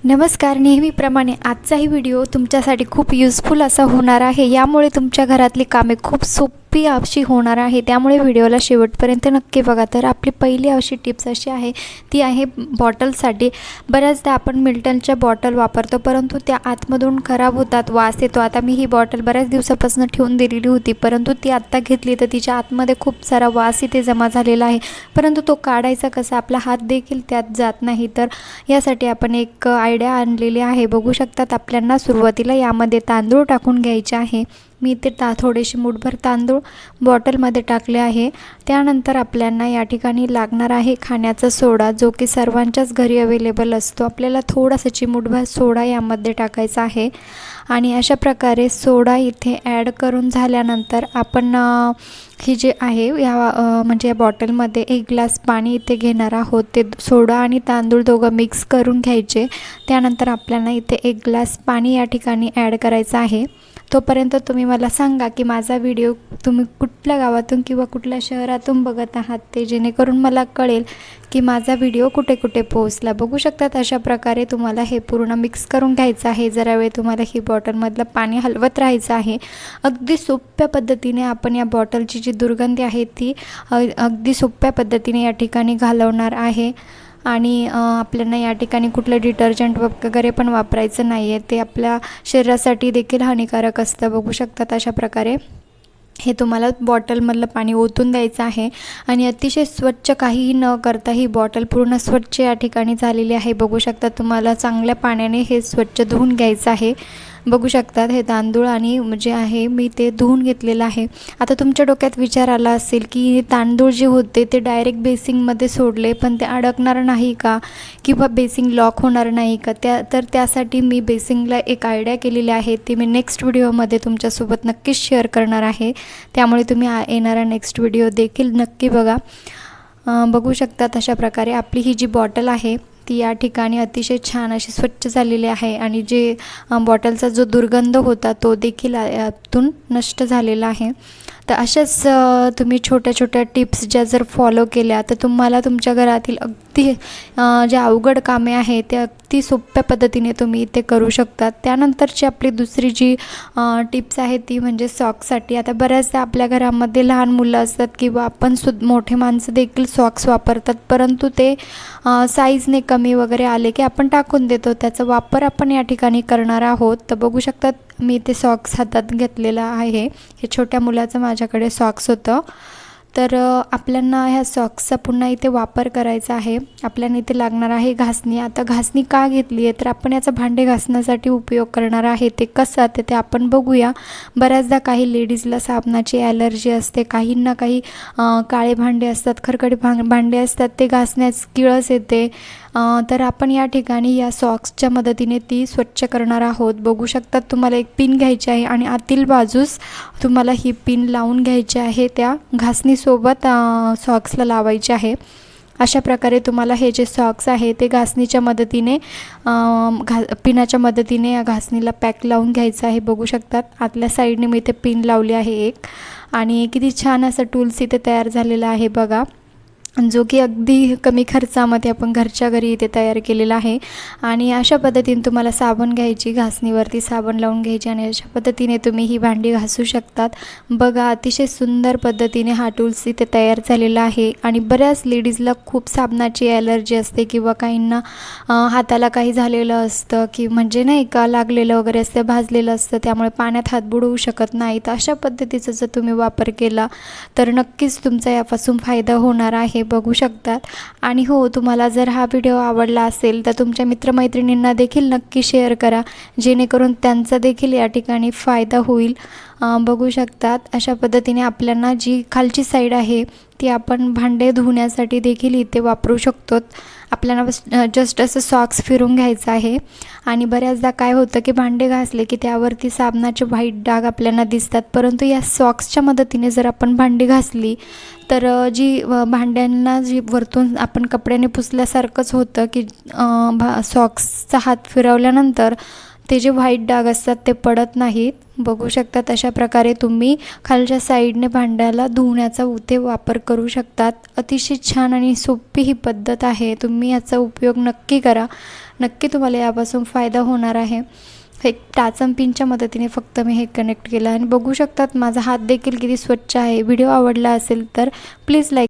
नमस्कार. नेहमीप्रमाणे आजचाही व्हिडिओ तुमच्यासाठी खूप युजफुल असा होणार आहे. यामुळे तुमच्या घरातली कामे खूप सोपी अशी होणार आहे. त्यामुळे व्हिडिओला शेवटपर्यंत नक्की बघा. तर आपली पहिली अशी टिप्स अशी आहे, ती आहे बॉटलसाठी. बऱ्याचदा आपण मिल्टनच्या बॉटल वापरतो, परंतु त्या आतमधून खराब होतात, वास येतो. आता मी ही बॉटल बऱ्याच दिवसापासून ठेवून दिलेली होती, परंतु ती आत्ता घेतली तर तिच्या आतमध्ये खूप सारा वास इथे जमा झालेला आहे. परंतु तो काढायचा कसा, आपला हात देखील त्यात जात नाही. तर यासाठी आपण एक आयडिया आणलेली आहे. बघू शकतात, आपल्याला सुरुवातीला यामध्ये तांदूळ टाकून घ्यायचे आहे. मी ते थोडेसे मूठभर तांदूळ बॉटलमध्ये टाकले आहे. त्यानंतर आपल्याला या ठिकाणी लागणार आहे खाण्याचा सोडा, जो की सर्वांच्याच घरी अवेलेबल असतो. आपल्याला थोडासा चिमूटभर सोडा यामध्ये टाकायचा आहे. आणि अशा प्रकारे सोडा इथे ॲड करून झाल्यानंतर आपण ही जे आहे म्हणजे या बॉटलमध्ये 1 ग्लास पाणी इथे घेणार आहोत. ते सोडा आणि तांदूळ दोघं मिक्स करून घ्यायचे. त्यानंतर आपल्याला इथे 1 ग्लास पाणी या ठिकाणी ॲड करायचं आहे. तोपर्यंत तुम्ही मला सांगा की माझा व्हिडिओ तुम्ही कुठल्या गावातून किंवा कुठल्या शहरातून बघत आहात, ते जेणेकरून मला कळेल की माझा व्हिडिओ कुठे कुठे पोहोचला. बघू शकतात, अशा प्रकारे तुम्हाला हे पूर्ण मिक्स करून घ्यायचं आहे. जरा वेळ तुम्हाला ही बॉटलमधलं पाणी हलवत राहायचं आहे. अगदी सोप्या पद्धतीने आपण या बॉटलची जी दुर्गंधी आहे ती अगदी सोप्या पद्धतीने या ठिकाणी घालवणार आहे. आणि आपल्याला या ठिकाणी कुठलं डिटर्जंट वगैरे पण वापरायचं नाही आहे. ते आपल्या शरीरासाठी देखील हानिकारक असतं. बघू शकतात, अशा प्रकारे हे तुम्हाला बॉटलमधलं पाणी ओतून द्यायचं आहे. आणि अतिशय स्वच्छ, काहीही न करता ही बॉटल पूर्ण स्वच्छ या ठिकाणी झालेली आहे. बघू शकता, तुम्हाला चांगल्या पाण्याने हे स्वच्छ धुवून घ्यायचं आहे. बघू शकतात, हे तांदूळ आणि जे आहे मी ते धुवून घेतलेलं आहे. आता तुमच्या डोक्यात विचार आला असेल की तांदूळ जे होते ते डायरेक्ट बेसिंगमध्ये सोडले, पण ते अडकणार नाही का, किंवा बेसिंग लॉक होणार नाही का? त्यासाठी मी बेसिंगला एक आयडिया केलेली आहे. ती मी नेक्स्ट व्हिडिओमध्ये तुमच्यासोबत नक्कीच शेअर करणार आहे. त्यामुळे तुम्ही येणारा नेक्स्ट व्हिडिओ देखील नक्की बघा. बघू शकतात, अशा प्रकारे आपली ही जी बॉटल आहे ती या ठिकाणी अतिशय छान अशी स्वच्छ झालेली आहे. आणि जे बॉटलचा जो दुर्गंध होता तो देखील यातून नष्ट झालेला आहे. तर अशाच तुम्ही छोट्या छोट्या टिप्स ज्या जर फॉलो केल्या तर तुम्हाला तुमच्या घरातील अगदी ज्या अवघड कामे आहेत ते अगदी सोप्या पद्धतीने तुम्ही इथे करू शकतात. त्यानंतरची आपली दुसरी जी टिप्स आहे ती म्हणजे सॉक्ससाठी. आता बऱ्याचदा आपल्या घरामध्ये लहान मुलं असतात किंवा आपण मोठे माणसं देखील सॉक्स वापरतात, परंतु ते साईजने कमी वगैरे आले की आपण टाकून देतो. त्याचा वापर आपण या ठिकाणी करणार आहोत. तर बघू शकतात, मी ते सॉक्स हातात घेतलेला आहे. हे छोट्या मुलाचं माझ्याकडे सॉक्स होतं. तर आपल्याला ह्या सॉक्सचा पुन्हा इथे वापर करायचा आहे. आपल्याला इथे लागणार आहे घासणी. आता घासणी का घेतली आहे, तर आपण याचा भांडे घासण्यासाठी उपयोग करणार आहे. ते कसं ते आपण बघूया. बऱ्याचदा काही लेडीजला साबणाची ॲलर्जी असते, काहींना काही काळे भांडे असतात, खरकटे भांडे असतात, ते घासण्यास किळस येते. तर आपण या ठिकाणी या सॉक्सच्या मदतीने ती स्वच्छ करणार आहोत. बघू शकतात, तुम्हाला एक पिन घ्यायची आहे आणि आतील बाजूस तुम्हाला ही पिन लावून घ्यायची आहे. त्या घासणीसोबत सॉक्सला लावायचे आहे. अशा प्रकारे तुम्हाला हे जे सॉक्स आहे ते घासणीच्या मदतीने पिनाच्या मदतीने या घासणीला पॅक लावून घ्यायचं आहे. बघू शकतात, आतल्या साईडने मी इथे पिन लावली आहे एक. आणि किती छान असं टूल्स इथे तयार झालेलं आहे बघा, जो की अगदी कमी खर्चामध्ये आपण घरच्या घरी इथे तयार केलेला आहे. आणि अशा पद्धतीने तुम्हाला साबण घ्यायची, घासणीवरती साबण लावून घ्यायची आणि अशा पद्धतीने तुम्ही ही भांडी घासू शकतात. बघा, अतिशय सुंदर पद्धतीने हा टूल्स इथे तयार झालेला आहे. आणि बऱ्याच लेडीजला खूप साबणाची ॲलर्जी असते किंवा काहींना हाताला काही झालेलं असतं, की म्हणजे नाही का लागलेलं वगैरे असतं, भाजलेलं असतं, त्यामुळे पाण्यात हात बुडवू शकत नाही. तर अशा पद्धतीचा जर तुम्ही वापर केला तर नक्कीच तुमचा यापासून फायदा होणार आहे. बघू शकतात. आणि हो, तुम्हाला जर हा व्हिडिओ आवडला असेल तर तुमच्या मित्रमैत्रिणींना देखील नक्की शेअर करा, जेणेकरून त्यांचा देखील या ठिकाणी फायदा होईल. बघू शकतात, अशा पद्धतीने आपल्याला जी खालची साईड आहे ती आपण भांडे धुण्यासाठी देखील इथे वापरू शकतो. आपल्याला जस्ट असं सॉक्स फिरून घ्यायचं आहे. आणि बऱ्याचदा काय होतं की भांडे घासले की त्यावरती साबणाचे व्हाईट डाग आपल्याला दिसतात, परंतु या सॉक्सच्या मदतीने जर आपण भांडी घासली तर जी भांड्यांना जी वरतून आपण कपड्याने पुसल्यासारखंच होतं की सॉक्सचा हात फिरवल्यानंतर ते जे व्हाईट डाग असतात ते पडत नाहीत. बघू शकतात, अशा प्रकारे तुम्ही खालच्या साईडने भांड्याला धुण्याचा इथे वापर करू शकतात. अतिशय छान आणि सोपी ही पद्धत आहे. तुम्ही याचा उपयोग नक्की करा. नक्की तुम्हाला यापासून फायदा होणार आहे। हे टाचन पिनच्या मदतीने फक्त मी हे कनेक्ट केलं आणि बघू शकतात माझा हात देखील किती स्वच्छ आहे। व्हिडिओ आवडला असेल तर प्लीज लाईक